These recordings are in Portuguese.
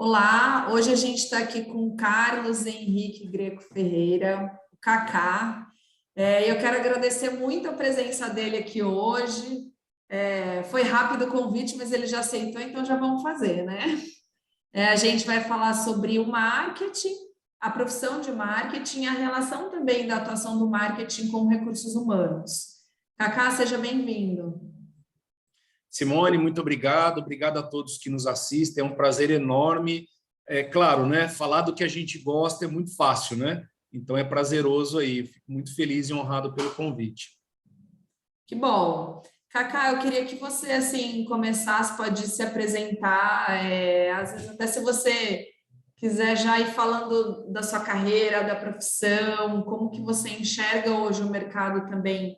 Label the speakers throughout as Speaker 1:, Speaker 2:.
Speaker 1: Olá, hoje a gente está aqui com o Carlos Henrique Greco Ferreira, o Kaká. Eu quero agradecer muito a presença dele aqui hoje. Foi rápido o convite, mas ele já aceitou, então já vamos fazer, né? A gente vai falar sobre o marketing, a profissão de marketing, a relação também da atuação do marketing com recursos humanos. Kaká, seja bem-vindo.
Speaker 2: Simone, muito obrigado. Obrigado a todos que nos assistem. É um prazer enorme. É claro, né? Falar do que a gente gosta é muito fácil, né? Então é prazeroso aí. Fico muito feliz e honrado pelo convite.
Speaker 1: Que bom. Cacá, eu queria que você, assim, começasse, pode se apresentar, às vezes até se você quiser já ir falando da sua carreira, da profissão, como que você enxerga hoje o mercado também,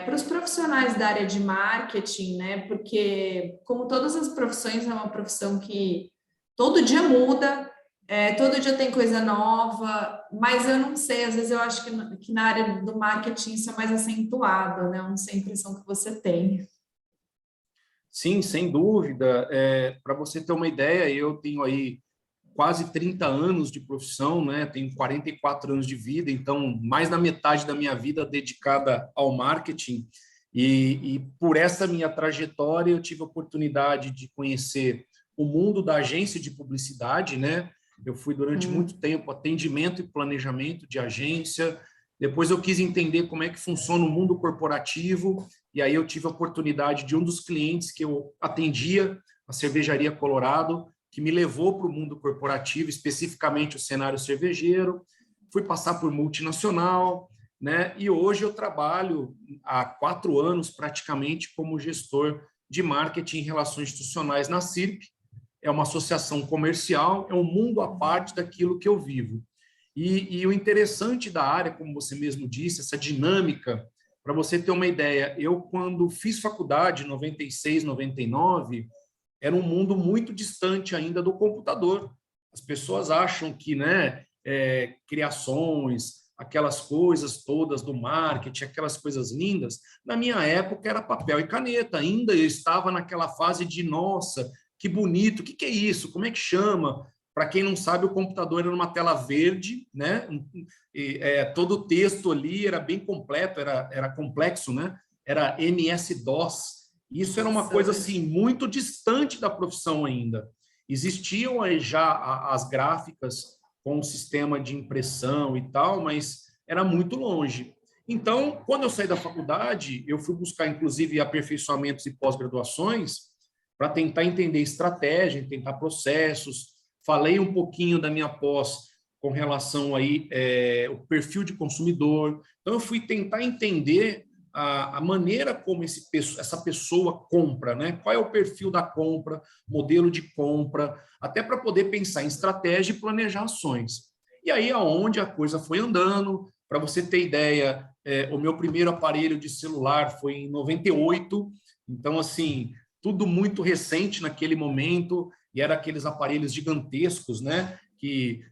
Speaker 1: para os profissionais da área de marketing, né? Porque, como todas as profissões, é uma profissão que todo dia muda, todo dia tem coisa nova, mas eu não sei, às vezes eu acho que na área do marketing isso é mais acentuado, né? Eu não sei a impressão que você tem.
Speaker 2: Sim, sem dúvida. Para você ter uma ideia, eu tenho aí quase 30 anos de profissão, né? Tenho 44 anos de vida, então mais da metade da minha vida dedicada ao marketing. E por essa minha trajetória, eu tive a oportunidade de conhecer o mundo da agência de publicidade, né? Eu fui durante muito tempo atendimento e planejamento de agência. Depois eu quis entender como é que funciona o mundo corporativo, e aí eu tive a oportunidade de um dos clientes que eu atendia, a Cervejaria Colorado, que me levou para o mundo corporativo, especificamente o cenário cervejeiro. Fui passar por multinacional, né? E hoje eu trabalho há 4 anos praticamente como gestor de marketing e relações institucionais na CIRP. É uma associação comercial, é um mundo à parte daquilo que eu vivo. E o interessante da área, como você mesmo disse, essa dinâmica, para você ter uma ideia, eu quando fiz faculdade, em 96, 99, era um mundo muito distante ainda do computador. As pessoas acham que, né, criações, aquelas coisas todas do marketing, aquelas coisas lindas, na minha época era papel e caneta, ainda eu estava naquela fase de, nossa, que bonito, o que é isso? Como é que chama? Para quem não sabe, o computador era uma tela verde, né? Todo o texto ali era bem completo, era complexo, né? Era MS-DOS. Isso era uma coisa assim muito distante da profissão ainda. Existiam já as gráficas com o sistema de impressão e tal, mas era muito longe. Então, quando eu saí da faculdade, eu fui buscar inclusive aperfeiçoamentos e pós-graduações para tentar entender estratégia, tentar processos. Falei um pouquinho da minha pós com relação aí o perfil de consumidor. Então, eu fui tentar entender a maneira como essa pessoa compra, né? Qual é o perfil da compra, modelo de compra, até para poder pensar em estratégia e planejar ações. E aí aonde a coisa foi andando, para você ter ideia, o meu primeiro aparelho de celular foi em 98, então assim, tudo muito recente naquele momento, e era aqueles aparelhos gigantescos, né? Que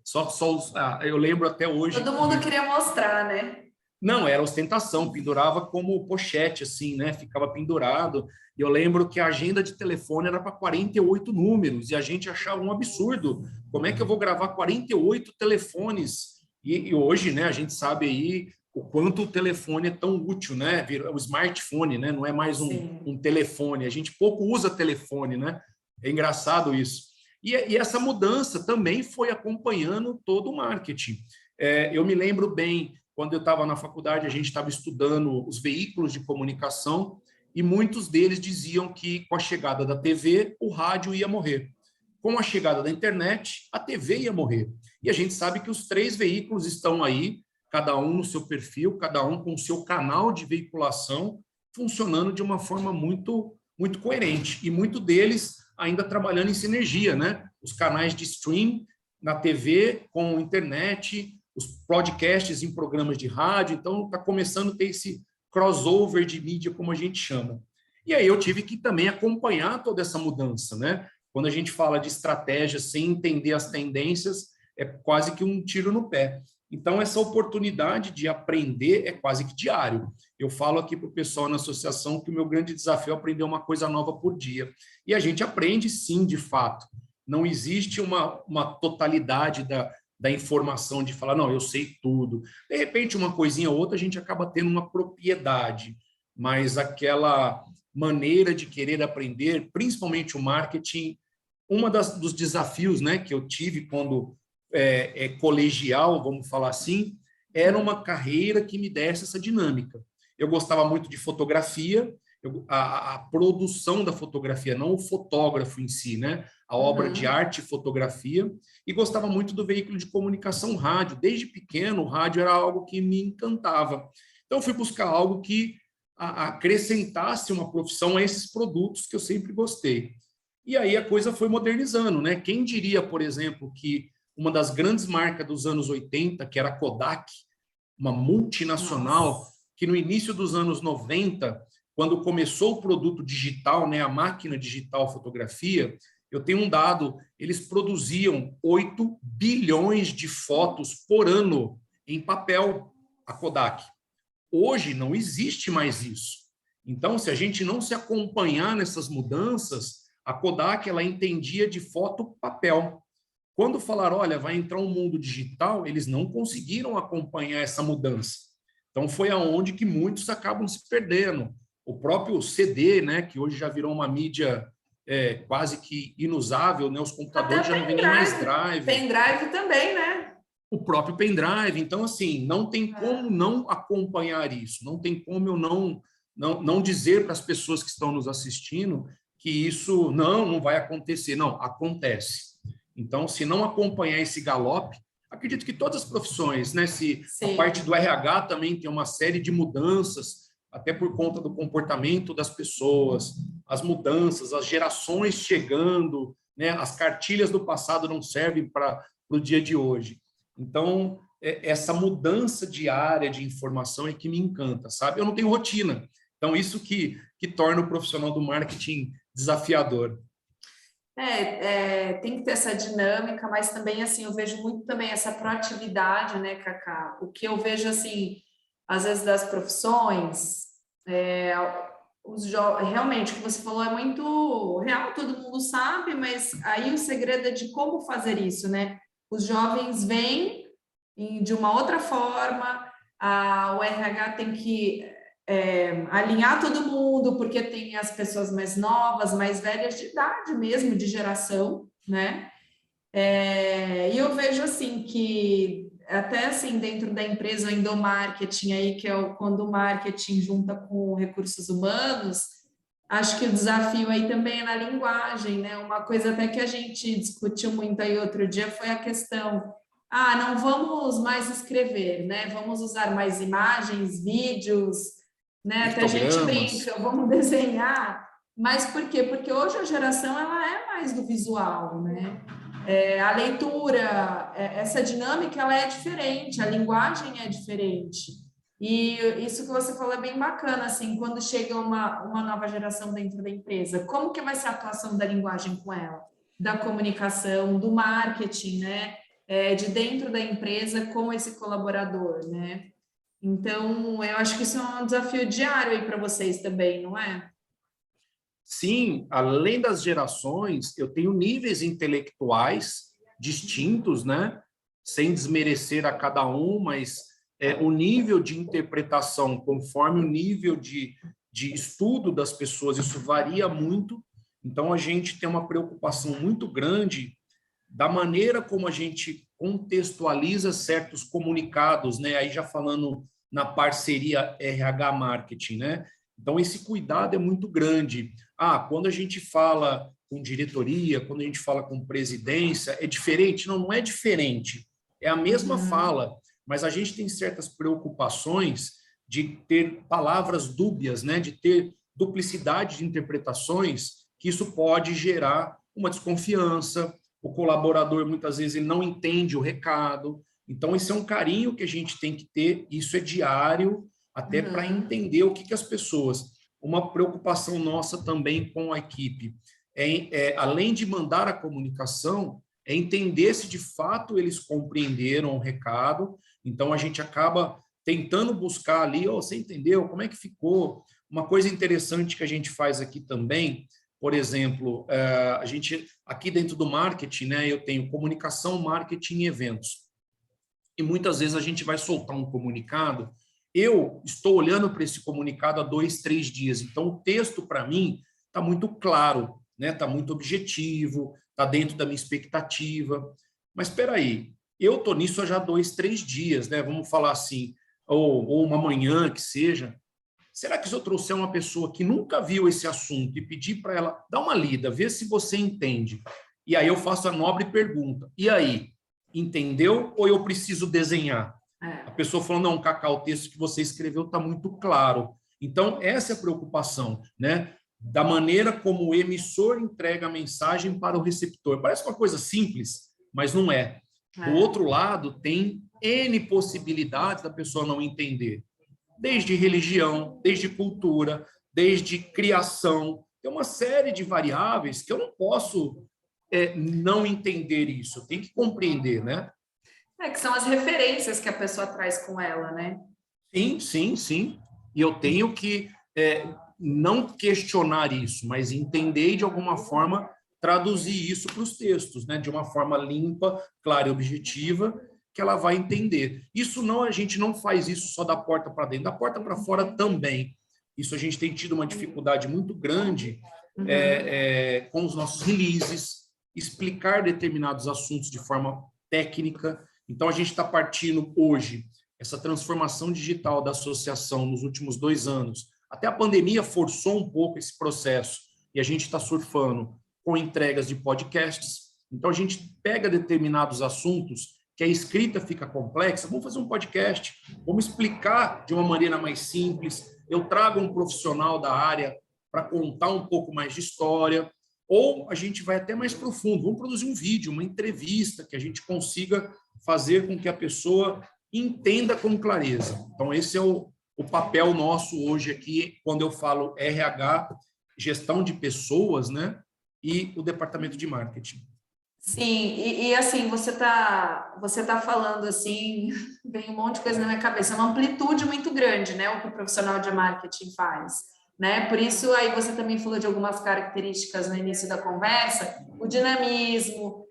Speaker 2: eu lembro até hoje
Speaker 1: Todo mundo queria mostrar, né?
Speaker 2: não, era ostentação, pendurava como pochete, assim, né? Ficava pendurado. E eu lembro que a agenda de telefone era para 48 números, e a gente achava um absurdo. Como é que eu vou gravar 48 telefones? E hoje, né, a gente sabe aí o quanto o telefone é tão útil, né? O smartphone, né? Não é mais um telefone. A gente pouco usa telefone, né? É engraçado isso. E essa mudança também foi acompanhando todo o marketing. Eu me lembro bem quando eu estava na faculdade, a gente estava estudando os veículos de comunicação e muitos deles diziam que com a chegada da TV, o rádio ia morrer. Com a chegada da internet, a TV ia morrer. E a gente sabe que os três veículos estão aí, cada um no seu perfil, cada um com o seu canal de veiculação, funcionando de uma forma muito, muito coerente. E muito deles ainda trabalhando em sinergia, né? Os canais de stream na TV com internet, os podcasts em programas de rádio, então está começando a ter esse crossover de mídia, como a gente chama. E aí eu tive que também acompanhar toda essa mudança, né? Quando a gente fala de estratégia sem entender as tendências, é quase que um tiro no pé. Então, essa oportunidade de aprender é quase que diário. Eu falo aqui para o pessoal na associação que o meu grande desafio é aprender uma coisa nova por dia. E a gente aprende, sim, de fato. não existe uma totalidade da informação de falar, não, eu sei tudo. De repente, uma coisinha ou outra, a gente acaba tendo uma propriedade, mas aquela maneira de querer aprender, principalmente o marketing, dos desafios, né, que eu tive quando colegial, vamos falar assim, era uma carreira que me desse essa dinâmica. Eu gostava muito de fotografia, a produção da fotografia, não o fotógrafo em si, né? A obra de arte e fotografia, e gostava muito do veículo de comunicação rádio. Desde pequeno, o rádio era algo que me encantava. Então, eu fui buscar algo que acrescentasse uma profissão a esses produtos que eu sempre gostei. E aí a coisa foi modernizando, né? Quem diria, por exemplo, que uma das grandes marcas dos anos 80, que era a Kodak, uma multinacional,
Speaker 1: Nossa.
Speaker 2: que no início dos anos 90, quando começou o produto digital, né, a máquina digital fotografia, eu tenho um dado, eles produziam 8 bilhões de fotos por ano em papel, a Kodak. Hoje não existe mais isso. Então, se a gente não se acompanhar nessas mudanças, a Kodak ela entendia de foto papel. Quando falaram, olha, vai entrar um mundo digital, eles não conseguiram acompanhar essa mudança. Então, foi aonde que muitos acabam se perdendo. O próprio CD, né, que hoje já virou uma mídia quase que inusável, né? Os
Speaker 1: Até
Speaker 2: computadores já não vêm nem mais
Speaker 1: pendrive.
Speaker 2: drive.
Speaker 1: Pendrive também, né?
Speaker 2: O próprio pendrive. Então, assim, não tem como não acompanhar isso, não tem como eu não dizer para as pessoas que estão nos assistindo que isso não vai acontecer. Não, acontece. Então, se não acompanhar esse galope, acredito que todas as profissões, né? Se a parte do RH também tem uma série de mudanças, até por conta do comportamento das pessoas, as mudanças, as gerações chegando, né? As cartilhas do passado não servem para o dia de hoje. Então, essa mudança diária de informação é que me encanta, sabe? Eu não tenho rotina. Então, isso que torna o profissional do marketing desafiador.
Speaker 1: Tem que ter essa dinâmica, mas também, assim, eu vejo muito também essa proatividade, né, Cacá? O que eu vejo, assim, às vezes das profissões, realmente, o que você falou é muito real, todo mundo sabe, mas aí o segredo é de como fazer isso, né? Os jovens vêm de uma outra forma, o RH tem que alinhar todo mundo, porque tem as pessoas mais novas, mais velhas de idade mesmo, de geração, né? E eu vejo assim que até assim dentro da empresa o endomarketing aí, que é quando o marketing junta com recursos humanos, acho que o desafio aí também é na linguagem, né? Uma coisa até que a gente discutiu muito aí outro dia foi a questão, não vamos mais escrever, né? Vamos usar mais imagens, vídeos, né? Até a gente
Speaker 2: Pictogramas.
Speaker 1: brinca, vamos desenhar. Mas por quê? Porque hoje a geração ela é mais do visual, né? A leitura, essa dinâmica ela é diferente, a linguagem é diferente. E isso que você falou é bem bacana, assim, quando chega uma nova geração dentro da empresa, como que vai ser a atuação da linguagem com ela? Da comunicação, do marketing, né? De dentro da empresa com esse colaborador, né? Então, eu acho que isso é um desafio diário aí para vocês também, não é?
Speaker 2: Sim, além das gerações, eu tenho níveis intelectuais distintos, né? Sem desmerecer a cada um, mas o nível de interpretação, conforme o nível de estudo das pessoas, isso varia muito. Então, a gente tem uma preocupação muito grande da maneira como a gente contextualiza certos comunicados, né? Aí já falando na parceria RH Marketing, né? Então, esse cuidado é muito grande. Quando a gente fala com diretoria, quando a gente fala com presidência, é diferente? Não, não é diferente. É a mesma fala, mas a gente tem certas preocupações de ter palavras dúbias, né? De ter duplicidade de interpretações, que isso pode gerar uma desconfiança. O colaborador, muitas vezes, ele não entende o recado. Então, esse é um carinho que a gente tem que ter, isso é diário, até para entender o que as pessoas... Uma preocupação nossa também com a equipe além de mandar a comunicação, é entender se de fato eles compreenderam o recado. Então, a gente acaba tentando buscar ali, você entendeu? Como é que ficou? Uma coisa interessante que a gente faz aqui também, Por exemplo, a gente aqui dentro do marketing, né, eu tenho comunicação, marketing e eventos. E muitas vezes a gente vai soltar um comunicado, eu estou olhando para esse comunicado há 2, 3 dias, então o texto para mim está muito claro, né? Está muito objetivo, está dentro da minha expectativa. Mas espera aí, eu estou nisso há já 2, 3 dias, né? Vamos falar assim, ou uma manhã que seja. Será que se eu trouxer uma pessoa que nunca viu esse assunto e pedir para ela dar uma lida, ver se você entende, e aí eu faço a nobre pergunta, e aí, entendeu ou eu preciso desenhar? A pessoa falou, não, Cacá, o texto que você escreveu está muito claro. Então, essa é a preocupação, né? Da maneira como o emissor entrega a mensagem para o receptor. Parece uma coisa simples, mas não é. Do outro lado, tem N possibilidades da pessoa não entender. Desde religião, desde cultura, desde criação. Tem uma série de variáveis que eu não posso não entender isso. Eu tenho que compreender, né?
Speaker 1: Que são as referências que a pessoa traz com ela, né?
Speaker 2: Sim, sim, sim. E eu tenho que não questionar isso, mas entender e, de alguma forma, traduzir isso para os textos, né? De uma forma limpa, clara e objetiva, que ela vai entender. Isso não, a gente não faz isso só da porta para dentro, da porta para fora também. Isso a gente tem tido uma dificuldade muito grande com os nossos releases, explicar determinados assuntos de forma técnica. Então, a gente está partindo hoje, essa transformação digital da associação nos últimos 2 anos. Até a pandemia forçou um pouco esse processo, e a gente está surfando com entregas de podcasts. Então, a gente pega determinados assuntos que a escrita fica complexa, vamos fazer um podcast, vamos explicar de uma maneira mais simples, eu trago um profissional da área para contar um pouco mais de história, ou a gente vai até mais profundo, vamos produzir um vídeo, uma entrevista, que a gente consiga fazer com que a pessoa entenda com clareza. Então, esse é o papel nosso hoje aqui, quando eu falo RH, gestão de pessoas, né, e o departamento de marketing.
Speaker 1: Sim, e assim, você tá falando assim, vem um monte de coisa na minha cabeça, é uma amplitude muito grande, né, o que o profissional de marketing faz, né, por isso aí você também falou de algumas características no início da conversa, o dinamismo,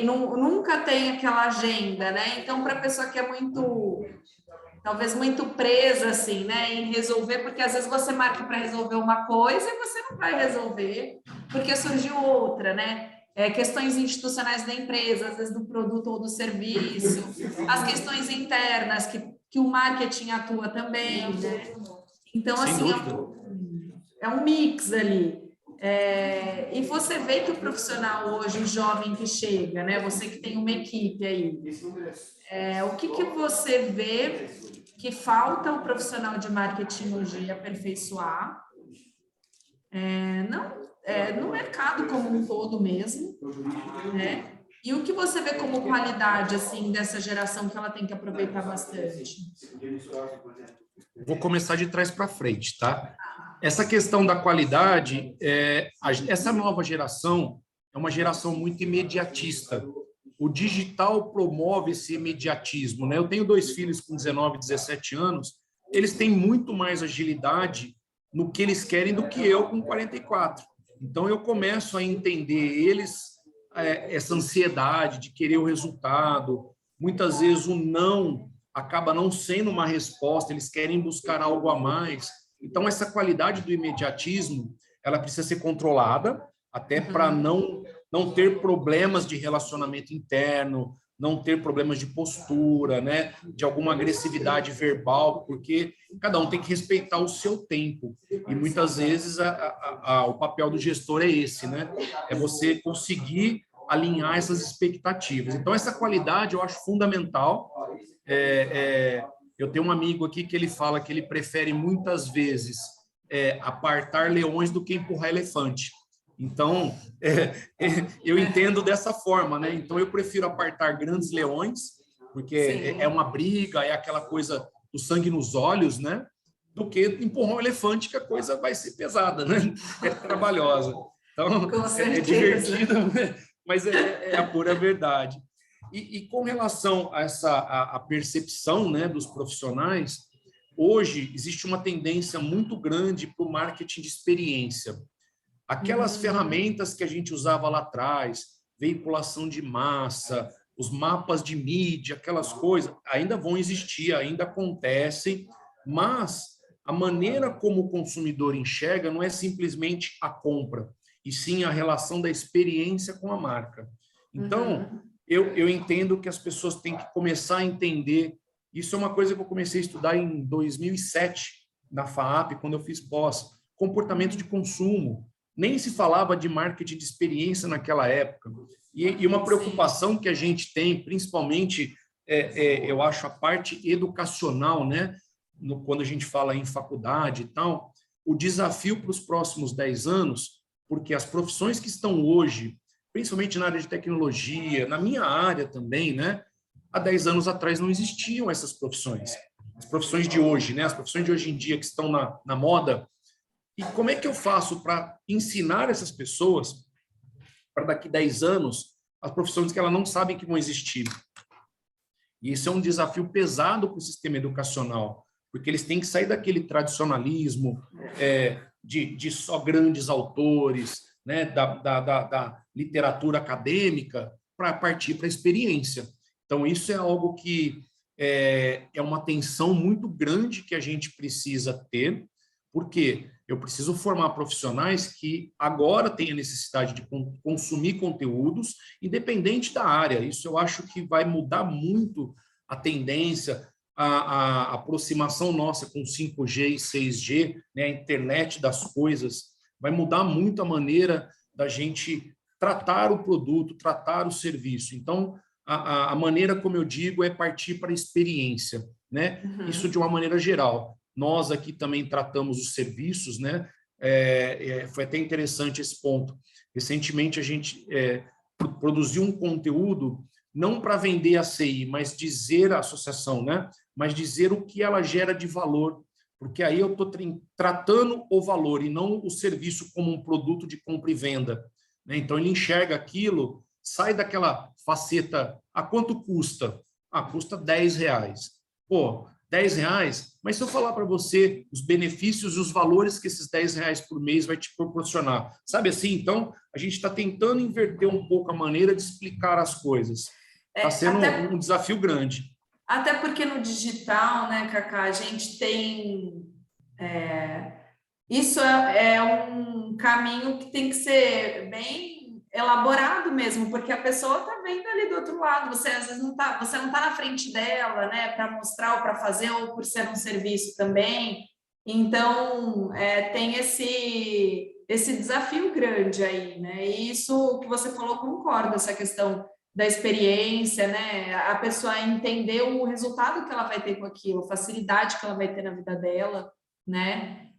Speaker 1: nunca tem aquela agenda, né, então para a pessoa que é talvez muito presa, assim, né, em resolver, porque às vezes você marca para resolver uma coisa e você não vai resolver, porque surgiu outra, né? Questões institucionais da empresa, às vezes do produto ou do serviço, as questões internas que o marketing atua também, né? Então,
Speaker 2: Sem
Speaker 1: assim,
Speaker 2: dúvida.
Speaker 1: é um mix ali. E você vê que o profissional hoje, o jovem que chega, né? Você que tem uma equipe aí, o que você vê que falta o profissional de marketing hoje aperfeiçoar, no mercado como um todo mesmo, né? E o que você vê como qualidade, assim, dessa geração que ela tem que aproveitar bastante?
Speaker 2: Vou começar de trás para frente, tá? Essa questão da qualidade, essa nova geração é uma geração muito imediatista. O digital promove esse imediatismo, né? Eu tenho 2 filhos com 19, 17 anos, eles têm muito mais agilidade no que eles querem do que eu com 44. Então, eu começo a entender eles, essa ansiedade de querer o resultado. Muitas vezes o não acaba não sendo uma resposta, eles querem buscar algo a mais. Então, essa qualidade do imediatismo, ela precisa ser controlada, até para não ter problemas de relacionamento interno, não ter problemas de postura, né, de alguma agressividade verbal, porque cada um tem que respeitar o seu tempo. E muitas vezes o papel do gestor é esse, né? É você conseguir alinhar essas expectativas. Então, essa qualidade eu acho fundamental. Eu tenho um amigo aqui que ele fala que ele prefere muitas vezes apartar leões do que empurrar elefante. Então, eu entendo dessa forma, né? Então, eu prefiro apartar grandes leões, porque é uma briga, é aquela coisa do sangue nos olhos, né? Do que empurrar um elefante, que a coisa vai ser pesada, né? É trabalhosa. Então, é divertido, mas é a pura verdade. E com relação a a percepção, né, dos profissionais, hoje existe uma tendência muito grande para o marketing de experiência. Aquelas ferramentas que a gente usava lá atrás, veiculação de massa, os mapas de mídia, aquelas coisas, ainda vão existir, ainda acontecem, mas a maneira como o consumidor enxerga não é simplesmente a compra, e sim a relação da experiência com a marca. Então, eu entendo que as pessoas têm que começar a entender. Isso é uma coisa que eu comecei a estudar em 2007, na FAAP, quando eu fiz pós, comportamento de consumo. Nem se falava de marketing de experiência naquela época. E uma preocupação que a gente tem, principalmente, eu acho, a parte educacional, né? Quando a gente fala em faculdade e tal, o desafio para os próximos 10 anos, porque as profissões que estão hoje, principalmente na área de tecnologia, na minha área também, né? Há 10 anos atrás não existiam essas profissões. As profissões de hoje, né? As profissões de hoje em dia que estão na moda. E como é que eu faço para ensinar essas pessoas para daqui a 10 anos as profissões que elas não sabem que vão existir? E isso é um desafio pesado para o sistema educacional, porque eles têm que sair daquele tradicionalismo de só grandes autores, né, da literatura acadêmica, para partir para a experiência. Então, isso é algo que é uma tensão muito grande que a gente precisa ter, porque eu preciso formar profissionais que agora têm a necessidade de consumir conteúdos, independente da área. Isso eu acho que vai mudar muito a tendência, a aproximação nossa com 5G e 6G, né, a internet das coisas, vai mudar muito a maneira da gente tratar o produto, tratar o serviço. Então, a maneira, como eu digo, é partir para a experiência, né? Isso de uma maneira geral. Nós aqui também tratamos os serviços, né? Foi até interessante esse ponto. Recentemente, a gente produziu um conteúdo não para vender a CI, mas dizer a associação, né? Mas dizer o que ela gera de valor, porque aí eu estou tratando o valor e não o serviço como um produto de compra e venda, né? Então, ele enxerga aquilo, sai daquela faceta, a quanto custa? Custa R$10. Pô, R$10, mas se eu falar para você os benefícios e os valores que esses R$10 por mês vai te proporcionar, sabe assim? Então, a gente está tentando inverter um pouco a maneira de explicar as coisas. Está sendo um desafio grande.
Speaker 1: Até porque no digital, né, Cacá, a gente tem... isso é um caminho que tem que ser bem elaborado mesmo, porque a pessoa está vendo ali do outro lado, você às vezes você não tá na frente dela, né, para mostrar ou para fazer, ou por ser um serviço também. Então, tem esse desafio grande aí, né? E isso que você falou, concordo, essa questão da experiência, né? A pessoa entender o resultado que ela vai ter com aquilo, a facilidade que ela vai ter na vida dela, né?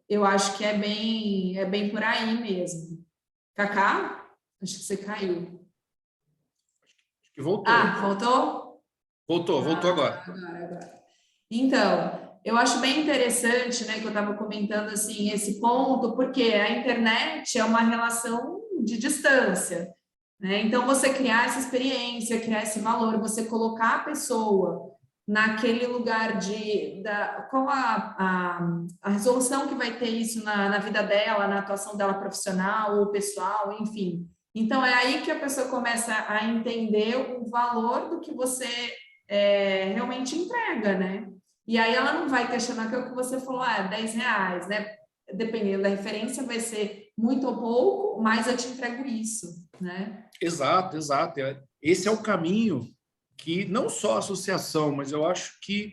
Speaker 1: Eu acho que é bem por aí mesmo. Cacá? Acho que você caiu.
Speaker 2: Acho que voltou.
Speaker 1: Voltou?
Speaker 2: Voltou agora.
Speaker 1: Agora. Então, eu acho bem interessante, né, que eu estava comentando assim, esse ponto, porque a internet é uma relação de distância, né? Então, você criar essa experiência, criar esse valor, você colocar a pessoa naquele lugar qual a resolução que vai ter isso na vida dela, na atuação dela profissional ou pessoal, enfim. Então, é aí que a pessoa começa a entender o valor do que você realmente entrega, né? E aí ela não vai questionar, que é o que você falou, R$10, né? Dependendo da referência, vai ser muito ou pouco, mas eu te entrego isso, né?
Speaker 2: Exato. Esse é o caminho que não só a associação, mas eu acho que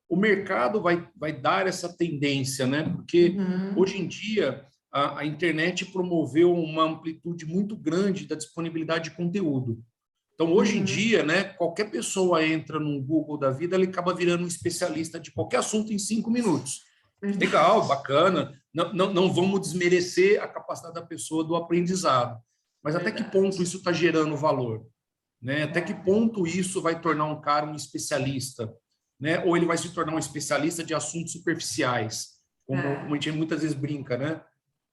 Speaker 2: o mercado vai dar essa tendência, né? Porque hoje em dia a internet promoveu uma amplitude muito grande da disponibilidade de conteúdo. Então, hoje em dia, né, qualquer pessoa entra no Google da vida, ele acaba virando um especialista de qualquer assunto em 5 minutos. Legal, bacana. Não vamos desmerecer a capacidade da pessoa do aprendizado. Mas até que ponto isso está gerando valor? Né? Até que ponto isso vai tornar um cara um especialista? Né? Ou ele vai se tornar um especialista de assuntos superficiais, como a gente muitas vezes brinca, né? O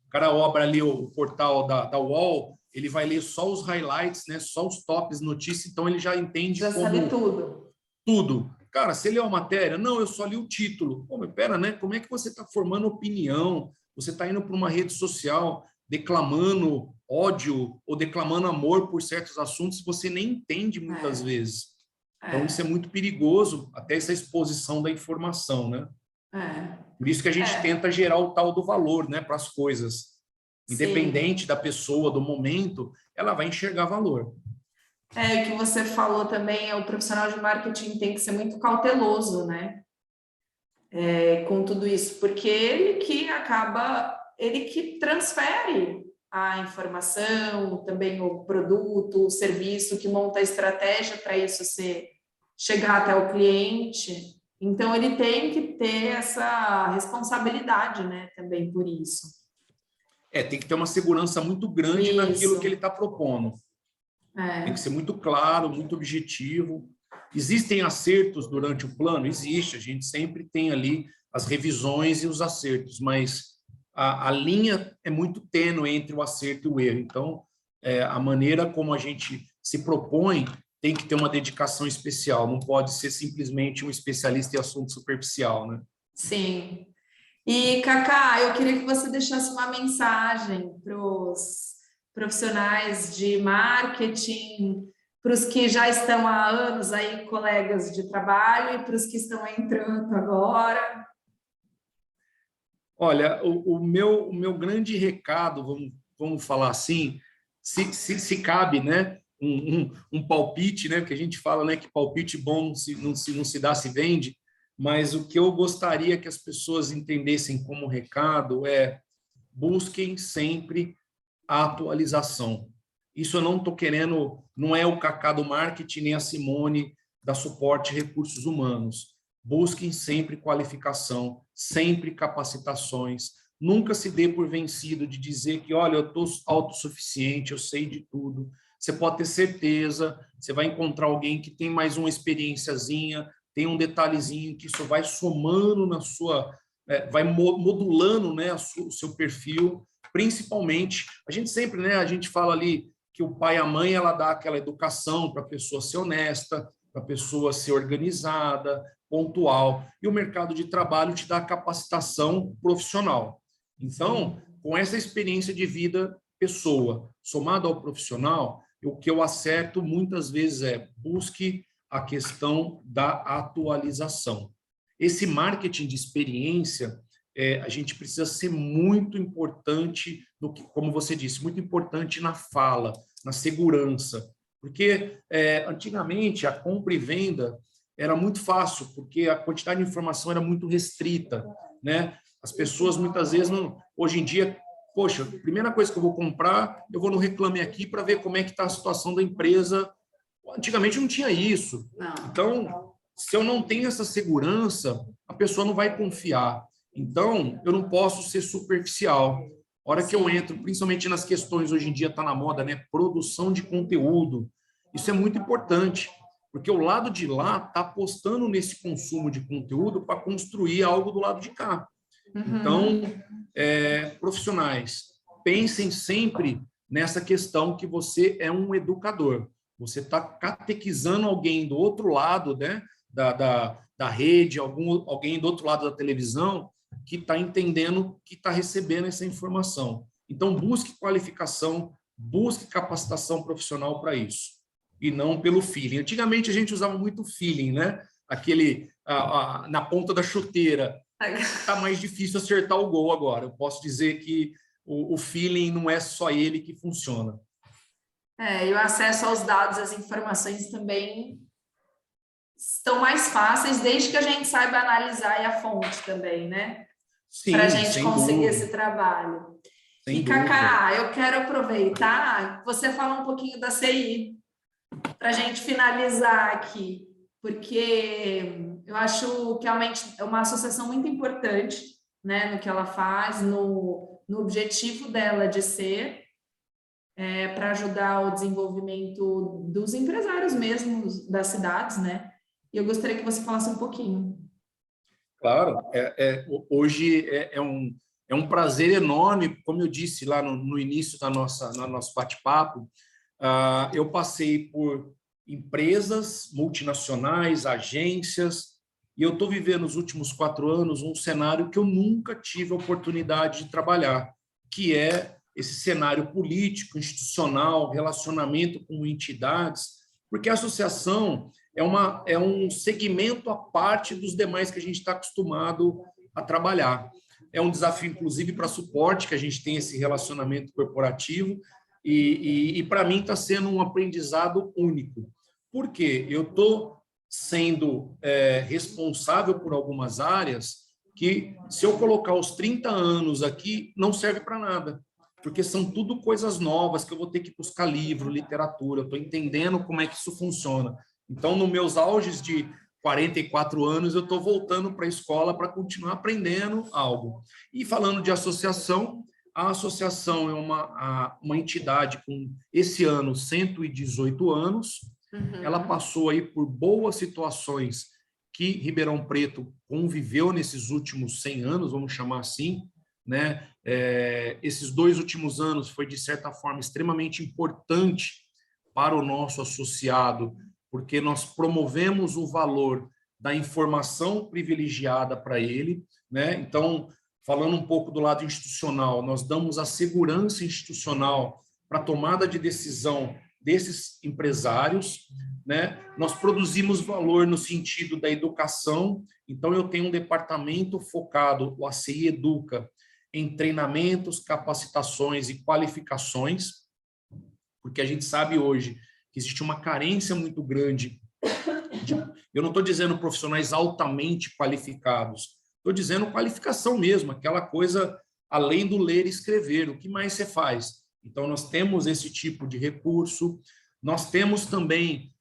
Speaker 2: cara obra ali o portal da UOL, ele vai ler só os highlights, né? Só os tops notícias, então ele já entende
Speaker 1: já sabe tudo.
Speaker 2: Tudo. Cara, você leu a matéria? Não, eu só li o título. Pô, mas pera, né? Como é que você está formando opinião? Você está indo para uma rede social declamando ódio ou declamando amor por certos assuntos que você nem entende muitas vezes. Então, isso é muito perigoso, até essa exposição da informação, né? Por isso que a gente tenta gerar o tal do valor, né, para as coisas. Independente
Speaker 1: Sim.
Speaker 2: da pessoa, do momento, ela vai enxergar valor.
Speaker 1: O que você falou também o profissional de marketing tem que ser muito cauteloso, né? Com tudo isso, porque ele que transfere a informação, também o produto, o serviço, que monta a estratégia para isso chegar até o cliente. Então, ele tem que ter essa responsabilidade, né, também por isso.
Speaker 2: Tem que ter uma segurança muito grande naquilo que ele está propondo. Tem que ser muito claro, muito objetivo. Existem acertos durante o plano? Existe, a gente sempre tem ali as revisões e os acertos, mas a linha é muito tênue entre o acerto e o erro. Então, a maneira como a gente se propõe tem que ter uma dedicação especial, não pode ser simplesmente um especialista em assunto superficial, né?
Speaker 1: Sim. E, Cacá, eu queria que você deixasse uma mensagem para os profissionais de marketing, para os que já estão há anos aí, colegas de trabalho, e para os que estão entrando agora.
Speaker 2: Olha, o meu grande recado, vamos falar assim, se cabe, né, um palpite, né, porque a gente fala, né, que palpite bom não se dá, se vende, mas o que eu gostaria que as pessoas entendessem como recado é: busquem sempre a atualização. Isso eu não estou querendo, não é o Cacá do marketing, nem a Simone da suporte recursos humanos. Busquem sempre qualificação, sempre capacitações. Nunca se dê por vencido de dizer que, olha, eu estou autossuficiente, eu sei de tudo. Você pode ter certeza, você vai encontrar alguém que tem mais uma experiênciazinha, tem um detalhezinho que isso vai somando na sua, vai modulando, né, o seu perfil. Principalmente, a gente sempre, né, a gente fala ali que o pai e a mãe, ela dá aquela educação para a pessoa ser honesta, para a pessoa ser organizada, pontual, e o mercado de trabalho te dá capacitação profissional. Então, com essa experiência de vida pessoa, somado ao profissional, o que eu acerto muitas vezes é: busque a questão da atualização. Esse marketing de experiência, a gente precisa ser muito importante, como você disse, muito importante na fala, na segurança. Porque antigamente a compra e venda era muito fácil, porque a quantidade de informação era muito restrita, né? As pessoas muitas vezes não. Hoje em dia, poxa, a primeira coisa que eu vou comprar, eu vou no Reclame Aqui para ver como é que está a situação da empresa. Antigamente não tinha isso. Então, se eu não tenho essa segurança, a pessoa não vai confiar. Então, eu não posso ser superficial. A hora que eu entro, principalmente nas questões, hoje em dia está na moda, né? Produção de conteúdo. Isso é muito importante, porque o lado de lá está apostando nesse consumo de conteúdo para construir algo do lado de cá. Então, profissionais, pensem sempre nessa questão que você é um educador. Você está catequizando alguém do outro lado, né, da rede, alguém do outro lado da televisão, que está entendendo, que está recebendo essa informação. Então, busque qualificação, busque capacitação profissional para isso, e não pelo feeling. Antigamente, a gente usava muito feeling, né? Aquele na ponta da chuteira. Está mais difícil acertar o gol agora. Eu posso dizer que o feeling não é só ele que funciona.
Speaker 1: E o acesso aos dados, às informações também estão mais fáceis, desde que a gente saiba analisar a fonte também, né? Para a
Speaker 2: Sim,
Speaker 1: gente
Speaker 2: sem
Speaker 1: conseguir
Speaker 2: dúvida.
Speaker 1: esse trabalho.
Speaker 2: Sem
Speaker 1: E,
Speaker 2: dúvida.
Speaker 1: Cacá, eu quero aproveitar você falar um pouquinho da CI, para a gente finalizar aqui, porque eu acho que realmente é uma associação muito importante, né, no que ela faz, no objetivo dela de ser, para ajudar o desenvolvimento dos empresários mesmo, das cidades, né? E eu gostaria que você falasse um pouquinho.
Speaker 2: Claro, hoje é um prazer enorme, como eu disse lá no início no nosso bate-papo. Eu passei por empresas multinacionais, agências, e eu estou vivendo nos últimos 4 anos um cenário que eu nunca tive a oportunidade de trabalhar, que é esse cenário político, institucional, relacionamento com entidades, porque a associação é um segmento à parte dos demais que a gente está acostumado a trabalhar. É um desafio, inclusive, para suporte, que a gente tem esse relacionamento corporativo, e para mim está sendo um aprendizado único. Por quê? Eu estou sendo responsável por algumas áreas que, se eu colocar os 30 anos aqui, não serve para nada, porque são tudo coisas novas que eu vou ter que buscar livro, literatura, eu estou entendendo como é que isso funciona. Então, nos meus auges de 44 anos, eu estou voltando para a escola para continuar aprendendo algo. E falando de associação, a associação é uma entidade com, esse ano, 118 anos. Ela passou aí por boas situações que Ribeirão Preto conviveu nesses últimos 100 anos, vamos chamar assim, né? Esses 2 últimos anos foi, de certa forma, extremamente importante para o nosso associado, porque nós promovemos o valor da informação privilegiada para ele, né? Então, falando um pouco do lado institucional, nós damos a segurança institucional para a tomada de decisão desses empresários, né? Nós produzimos valor no sentido da educação, então eu tenho um departamento focado, o ACI Educa, em treinamentos, capacitações e qualificações, porque a gente sabe hoje que existe uma carência muito grande eu não estou dizendo profissionais altamente qualificados, estou dizendo qualificação mesmo, aquela coisa além do ler e escrever, o que mais você faz? Então, nós temos esse tipo de recurso, nós temos também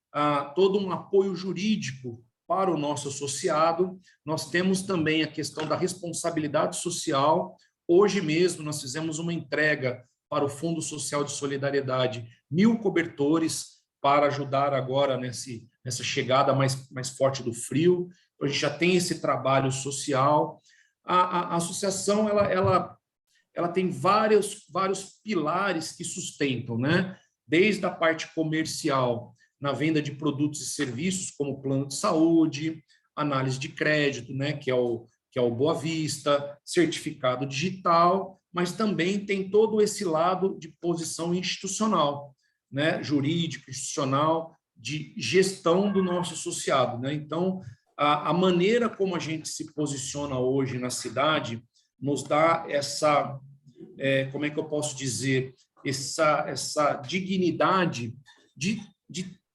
Speaker 2: todo um apoio jurídico para o nosso associado, nós temos também a questão da responsabilidade social. Hoje mesmo nós fizemos uma entrega para o Fundo Social de Solidariedade, 1.000 cobertores para ajudar agora nessa chegada mais forte do frio. Então, a gente já tem esse trabalho social. A associação ela tem vários pilares que sustentam, né? Desde a parte comercial, na venda de produtos e serviços, como plano de saúde, análise de crédito, né? Que é o Boa Vista, certificado digital, mas também tem todo esse lado de posição institucional, né? Jurídico, institucional, de gestão do nosso associado, né? Então, a maneira como a gente se posiciona hoje na cidade nos dá essa, como é que eu posso dizer, essa dignidade de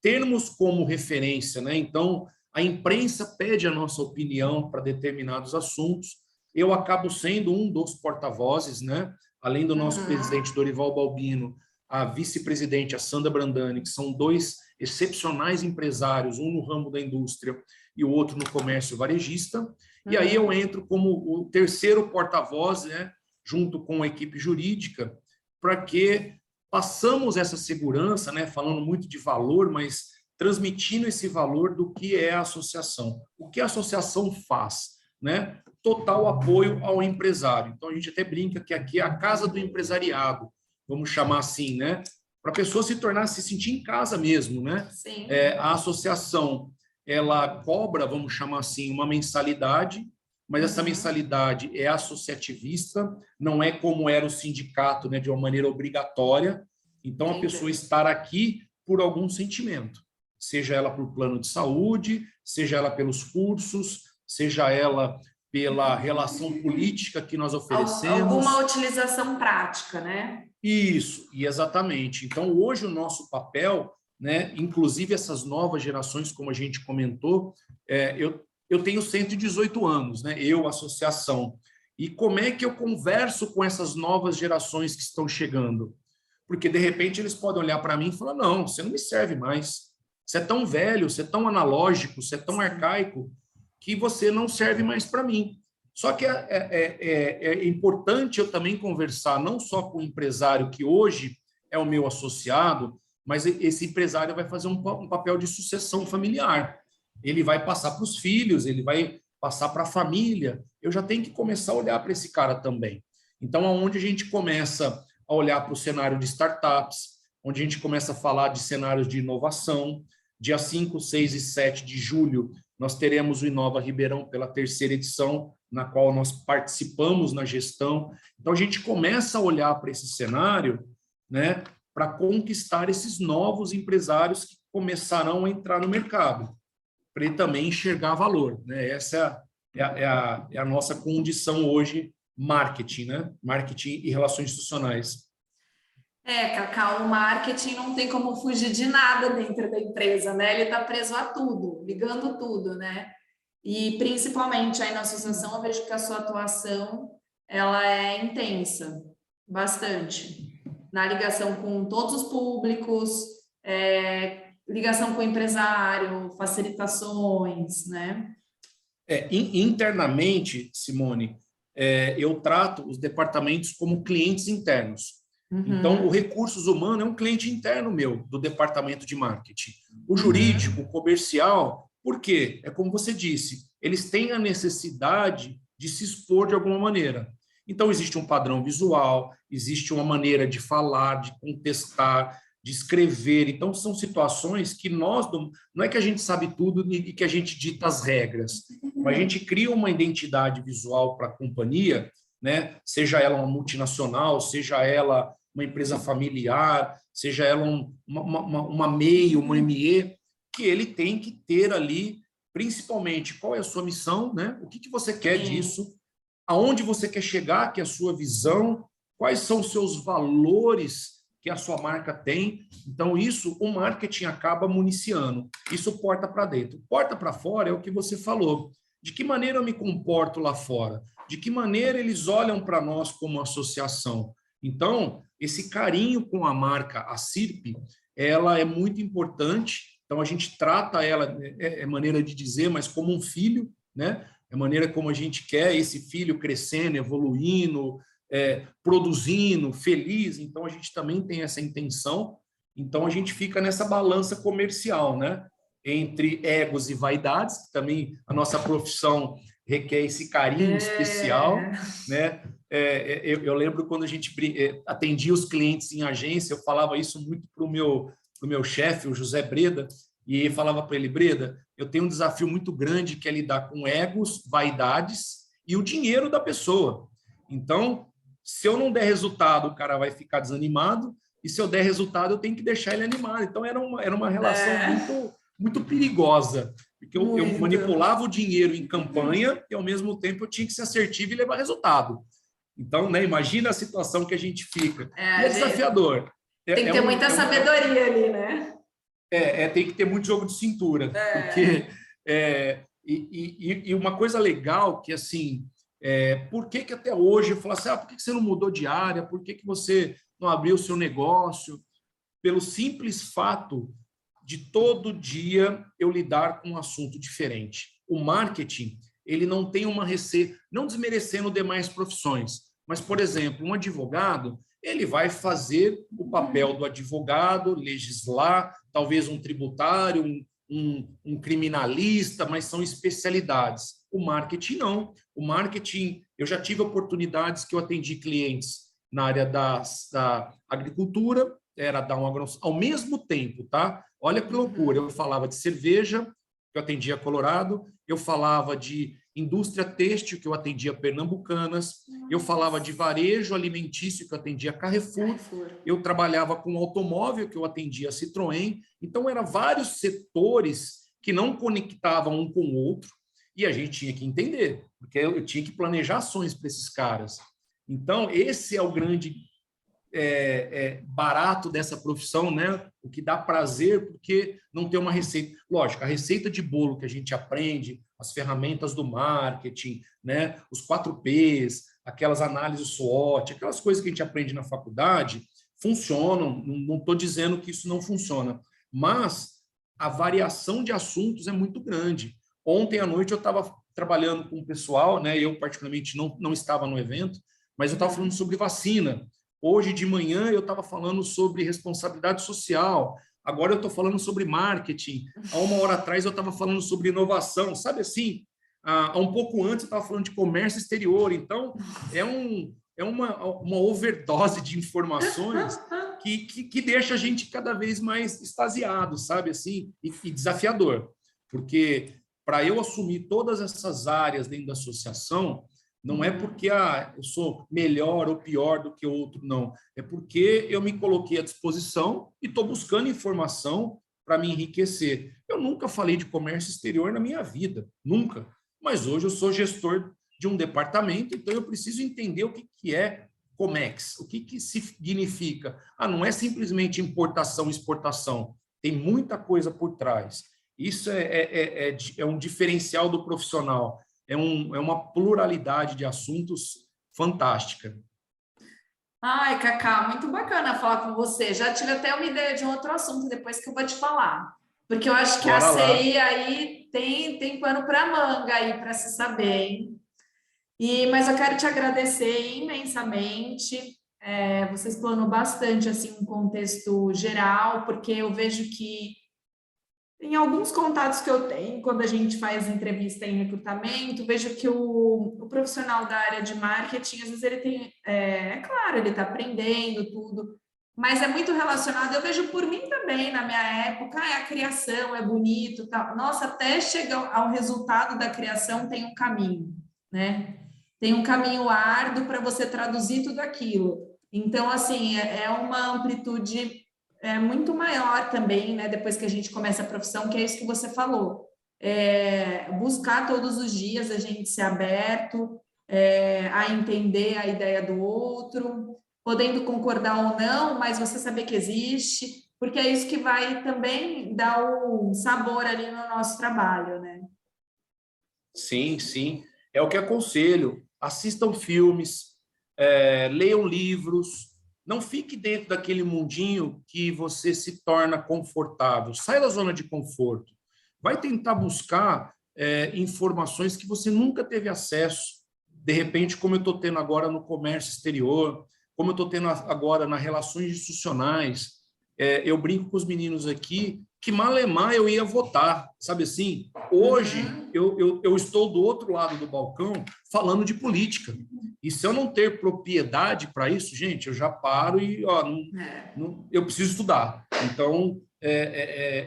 Speaker 2: termos como referência, né? Então, a imprensa pede a nossa opinião para determinados assuntos. Eu acabo sendo um dos porta-vozes, né? Além do nosso presidente Dorival Balbino, a vice-presidente, a Sandra Brandani, que são 2 excepcionais empresários, um no ramo da indústria e o outro no comércio varejista. E aí eu entro como o terceiro porta-voz, né, junto com a equipe jurídica, para que passamos essa segurança, né, falando muito de valor, mas transmitindo esse valor do que é a associação. O que a associação faz, né? Total apoio ao empresário. Então, a gente até brinca que aqui é a casa do empresariado, vamos chamar assim, né? Para a pessoa se sentir em casa mesmo, né?
Speaker 1: Sim.
Speaker 2: A associação, ela cobra, vamos chamar assim, uma mensalidade, mas essa mensalidade é associativista, não é como era o sindicato, né, de uma maneira obrigatória. Então, a pessoa estar aqui por algum sentimento, seja ela por plano de saúde, seja ela pelos cursos, seja ela pela relação política que nós oferecemos.
Speaker 1: Alguma utilização prática, né?
Speaker 2: Isso, e exatamente. Então, hoje o nosso papel, né, inclusive essas novas gerações, como a gente comentou, eu tenho 118 anos, né, eu, associação. E como é que eu converso com essas novas gerações que estão chegando? Porque, de repente, eles podem olhar para mim e falar, não, você não me serve mais. Você é tão velho, você é tão analógico, você é tão arcaico, que você não serve mais para mim. Só que é importante eu também conversar não só com o empresário que hoje é o meu associado, mas esse empresário vai fazer um papel de sucessão familiar. Ele vai passar para os filhos, ele vai passar para a família. Eu já tenho que começar a olhar para esse cara também. Então, aonde a gente começa a olhar para o cenário de startups, onde a gente começa a falar de cenários de inovação, Dia 5, 6 e 7 de julho, nós teremos o Inova Ribeirão pela terceira edição, na qual nós participamos na gestão. Então, a gente começa a olhar para esse cenário, né, para conquistar esses novos empresários que começarão a entrar no mercado, para ele também enxergar valor, né? Essa é a nossa condição hoje, marketing, né? Marketing e relações institucionais.
Speaker 1: Cacau, o marketing não tem como fugir de nada dentro da empresa, né? Ele está preso a tudo, ligando tudo, né? E principalmente aí na associação, eu vejo que a sua atuação ela é intensa, bastante, na ligação com todos os públicos, ligação com o empresário, facilitações, né?
Speaker 2: Internamente, Simone, eu trato os departamentos como clientes internos. Então, o recursos humanos é um cliente interno meu, do departamento de marketing. O jurídico, o comercial, por quê? É como você disse, eles têm a necessidade de se expor de alguma maneira. Então, existe um padrão visual, existe uma maneira de falar, de contestar, de escrever. Então, são situações que não é que a gente sabe tudo e que a gente dita as regras, mas a gente cria uma identidade visual para a companhia, né? Seja ela uma multinacional, seja ela uma empresa familiar, seja ela uma MEI, uma ME, que ele tem que ter ali, principalmente, qual é a sua missão, né? O que você quer disso, aonde você quer chegar, que é a sua visão, quais são os seus valores que a sua marca tem. Então, isso, o marketing acaba municiando. Isso porta para dentro. Porta para fora é o que você falou. De que maneira eu me comporto lá fora? De que maneira eles olham para nós como associação? Então, esse carinho com a marca, a CIRP, ela é muito importante. Então, a gente trata ela, é maneira de dizer, mas como um filho, né? É a maneira como a gente quer esse filho crescendo, evoluindo, produzindo, feliz. Então, a gente também tem essa intenção. Então, a gente fica nessa balança comercial, né? Entre egos e vaidades, que também a nossa profissão requer esse carinho especial, né? Eu lembro quando a gente atendia os clientes em agência, eu falava isso muito para o meu chefe, o José Breda, e falava para ele: Breda, eu tenho um desafio muito grande que é lidar com egos, vaidades e o dinheiro da pessoa. Então, se eu não der resultado, o cara vai ficar desanimado, e se eu der resultado, eu tenho que deixar ele animado. Então, era uma relação muito perigosa, porque eu manipulava o dinheiro em campanha e, ao mesmo tempo, eu tinha que ser assertivo e levar resultado. Então, né, imagina a situação que a gente fica. E é desafiador.
Speaker 1: Tem que ter muita sabedoria ali, né?
Speaker 2: Tem que ter muito jogo de cintura. Porque, e uma coisa legal que, assim, por que até hoje eu falo assim, por que você não mudou de área? Por que você não abriu o seu negócio? Pelo simples fato de todo dia eu lidar com um assunto diferente. O marketing, ele não tem uma receita, não desmerecendo demais profissões, mas, por exemplo, um advogado, ele vai fazer o papel do advogado, legislar, talvez um tributário, um criminalista, mas são especialidades. O marketing não. O marketing, eu já tive oportunidades que eu atendi clientes na área da agricultura, era dar um agronômico, ao mesmo tempo, tá? Olha que loucura, eu falava de cerveja, que eu atendia Colorado, eu falava de indústria têxtil, que eu atendia Pernambucanas, eu falava de varejo alimentício, que eu atendia Carrefour, eu trabalhava com automóvel, que eu atendia Citroën. Então, eram vários setores que não conectavam um com o outro, e a gente tinha que entender, porque eu tinha que planejar ações para esses caras. Então, esse é o grande barato dessa profissão, né? O que dá prazer, porque não tem uma receita. Lógico, a receita de bolo que a gente aprende, as ferramentas do marketing, né? Os 4Ps, aquelas análises SWOT, aquelas coisas que a gente aprende na faculdade, funcionam. Não estou dizendo que isso não funciona, mas a variação de assuntos é muito grande. Ontem à noite eu estava trabalhando com o pessoal, né? Eu particularmente não estava no evento, mas eu estava falando sobre vacina. Hoje de manhã eu estava falando sobre responsabilidade social, agora eu estou falando sobre marketing, há uma hora atrás eu estava falando sobre inovação, sabe assim? Há um pouco antes eu estava falando de comércio exterior, então é uma overdose de informações que deixa a gente cada vez mais extasiado, sabe, assim, e desafiador, porque para eu assumir todas essas áreas dentro da associação, não é porque eu sou melhor ou pior do que o outro, não. É porque eu me coloquei à disposição e estou buscando informação para me enriquecer. Eu nunca falei de comércio exterior na minha vida, nunca. Mas hoje eu sou gestor de um departamento, então eu preciso entender o que é Comex, o que significa. Não é simplesmente importação e exportação, tem muita coisa por trás. Isso é um diferencial do profissional, é uma pluralidade de assuntos fantástica.
Speaker 1: Ai, Cacá, muito bacana falar com você. Já tive até uma ideia de um outro assunto depois que eu vou te falar. Porque eu acho que a
Speaker 2: Bora lá.
Speaker 1: CI aí tem pano para manga aí para se saber, hein? Mas eu quero te agradecer imensamente. Você explanou bastante assim um contexto geral, porque eu vejo que em alguns contatos que eu tenho, quando a gente faz entrevista em recrutamento, vejo que o profissional da área de marketing, às vezes ele tem, claro, ele está aprendendo tudo, mas é muito relacionado, eu vejo por mim também, na minha época, a criação é bonito, tal. Nossa, até chegar ao resultado da criação tem um caminho, né? Tem um caminho árduo para você traduzir tudo aquilo. Então, assim, é uma amplitude muito maior também, né? Depois que a gente começa a profissão, que é isso que você falou. Buscar todos os dias a gente ser aberto a entender a ideia do outro, podendo concordar ou não, mas você saber que existe, porque é isso que vai também dar o sabor ali no nosso trabalho, né?
Speaker 2: Sim, sim. É o que aconselho. Assistam filmes, leiam livros. Não fique dentro daquele mundinho que você se torna confortável. Sai da zona de conforto. Vai tentar buscar informações que você nunca teve acesso. De repente, como eu estou tendo agora no comércio exterior, como eu estou tendo agora nas relações institucionais. Eu brinco com os meninos aqui que malemar eu ia votar, sabe assim? Hoje eu estou do outro lado do balcão falando de política. E se eu não ter propriedade para isso, gente, eu já paro e eu preciso estudar. Então,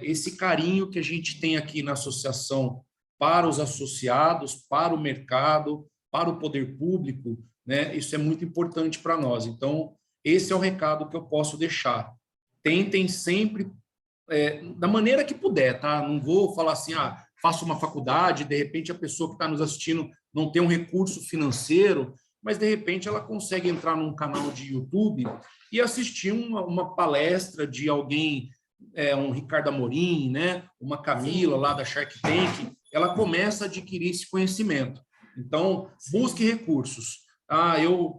Speaker 2: esse carinho que a gente tem aqui na associação para os associados, para o mercado, para o poder público, né? Isso é muito importante para nós. Então, esse é o recado que eu posso deixar. Tentem sempre da maneira que puder, tá? Não vou falar assim, faça uma faculdade, de repente a pessoa que está nos assistindo não tem um recurso financeiro, mas de repente ela consegue entrar num canal de YouTube e assistir uma palestra de alguém, um Ricardo Amorim, né? Uma Camila
Speaker 1: Sim.
Speaker 2: lá da Shark Tank, ela começa a adquirir esse conhecimento. Então, busque recursos.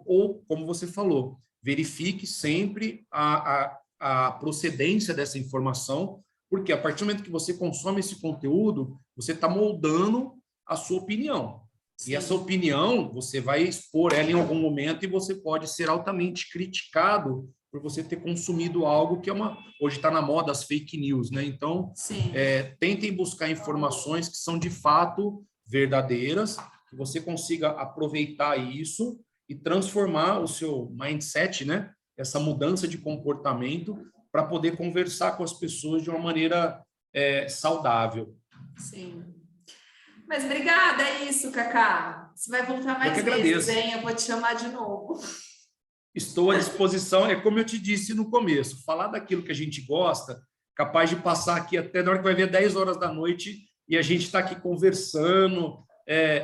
Speaker 2: Ou, como você falou, verifique sempre a procedência dessa informação, porque a partir do momento que você consome esse conteúdo, você está moldando a sua opinião. Sim. E essa opinião, você vai expor ela em algum momento e você pode ser altamente criticado por você ter consumido algo que hoje está na moda, as fake news, né? Então, tentem buscar informações que são de fato verdadeiras, que você consiga aproveitar isso e transformar o seu mindset, né? Essa mudança de comportamento para poder conversar com as pessoas de uma maneira saudável.
Speaker 1: Sim. Mas obrigada, é isso, Cacá. Você vai voltar mais vezes,
Speaker 2: agradeço.
Speaker 1: hein? Eu vou te chamar de novo.
Speaker 2: Estou à disposição, como eu te disse no começo, falar daquilo que a gente gosta, capaz de passar aqui até na hora que vai ver 10 horas da noite e a gente está aqui conversando.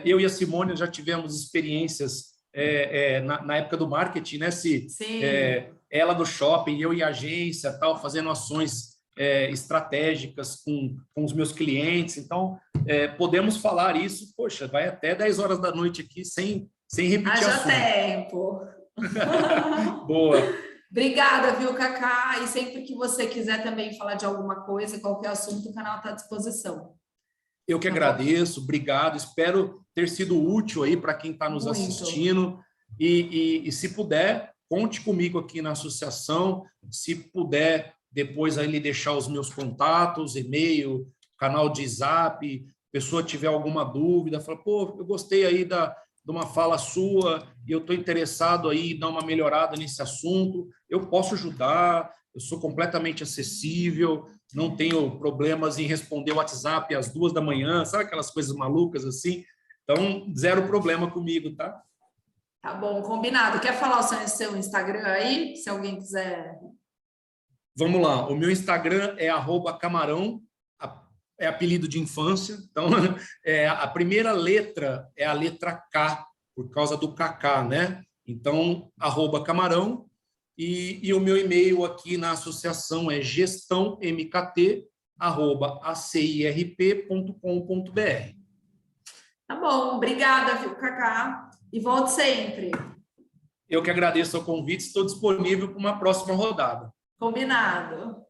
Speaker 2: Eu e a Simone já tivemos experiências na época do marketing, né?
Speaker 1: Sim.
Speaker 2: Ela do shopping, eu e a agência, tal, fazendo ações estratégicas com os meus clientes. Então, podemos falar isso, poxa, vai até 10 horas da noite aqui sem repetir assunto.
Speaker 1: Haja tempo.
Speaker 2: Boa.
Speaker 1: Obrigada, viu, Cacá? E sempre que você quiser também falar de alguma coisa, qualquer assunto, o canal está à disposição.
Speaker 2: Eu que agradeço, obrigado. Espero ter sido útil aí para quem está nos assistindo. E se puder, conte comigo aqui na associação. Se puder, depois aí deixar os meus contatos, e-mail, canal de Zap. Pessoa tiver alguma dúvida, fala, pô, eu gostei aí de uma fala sua e eu estou interessado aí em dar uma melhorada nesse assunto, eu posso ajudar, eu sou completamente acessível, não tenho problemas em responder o WhatsApp às 2 da manhã, sabe aquelas coisas malucas assim? Então, zero problema comigo, tá?
Speaker 1: Tá bom, combinado. Quer falar o seu Instagram aí, se alguém quiser?
Speaker 2: Vamos lá, o meu Instagram é @camarão, é apelido de infância, então a primeira letra é a letra K, por causa do Kaká, né? Então, @camarão, e o meu e-mail aqui na associação é gestãomkt@acirp.com.br.
Speaker 1: Tá bom, obrigada, viu, Cacá? E volte sempre.
Speaker 2: Eu que agradeço o convite, estou disponível para uma próxima rodada.
Speaker 1: Combinado.